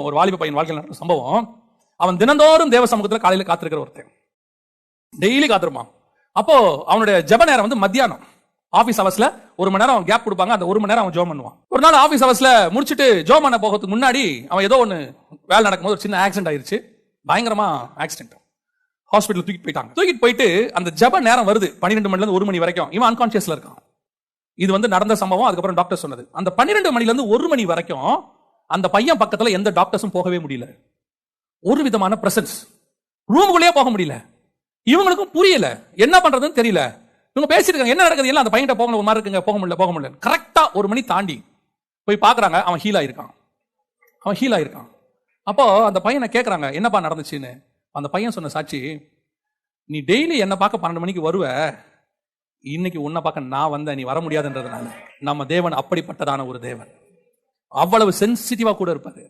ஒரு வாலிப பையன் வாழ்க்கையில் நடந்த சம்பவம். அவன் தினந்தோறும் தேவ சமூகத்தில் காலையில காத்திருக்கிற ஒருத்தன், டெய்லி காத்திருப்பான். அப்போ அவனுடைய ஜெப நேரம் வந்து மத்தியானம். ஆபீஸ் அவர்ஸ்ல 1 மணி நேரம் கேப் கொடுப்பாங்க. அந்த 1 மணி நேரம் அவன் ஜெபம் பண்ணுவான். ஒரு நாள் ஆபீஸ் அவர்ஸ்ல முடிச்சிட்டு ஜெபம் பண்ண போகிறதுக்கு முன்னாடி அவன் ஏதோ ஒன்று வேலை நடக்கும்போது ஒரு சின்ன ஆக்சிடென்ட் ஆயிருச்சு. பயங்கரமா ஆக்சிடென்ட். ஹாஸ்பிட்டல் தூக்கிட்டு போயிட்டு அந்த ஜெப நேரம் வருது 12 மணில இருந்து 1 மணி வரைக்கும். இவன் அன்கான்சியஸ்ல இருக்கான். இது வந்து நடந்த சம்பவம். அதுக்கப்புறம் டாக்டர் சொன்னது, அந்த 12 மணில இருந்து 1 மணி வரைக்கும் அந்த பையன் பக்கத்துல எந்த டாக்டர்ஸும் போகவே முடியல. ஒரு விதமான பிரசன்ஸ், ரூமுக்குள்ளேயே போக முடியல. இவங்களுக்கும் புரியல, என்ன பண்றதுன்னு தெரியல. இவங்க பேசிட்டு இருக்காங்க, என்ன நடக்குது எல்லாம். அந்த பையன் போகணும், ஒரு மாதிரி இருக்குங்க, போக முடியல. கரெக்டா 1 மணி தாண்டி போய் பாக்குறாங்க, அவன் ஹீல் ஆயிருக்கான். அப்போ அந்த பையனை கேட்கறாங்க, என்னப்பா நடந்துச்சுன்னு. அந்த பையன் சொன்ன சாட்சி, நீ டெய்லி என்ன பார்க்க 12 மணிக்கு வருவ, இன்னைக்கு உன்னை பார்க்க நான் வந்த, நீ வர முடியாதுன்றதுனால. நம்ம தேவன் அப்படிப்பட்டதான ஒரு தேவன், அவ்வளவு சென்சிட்டிவா கூட இருப்பாரு.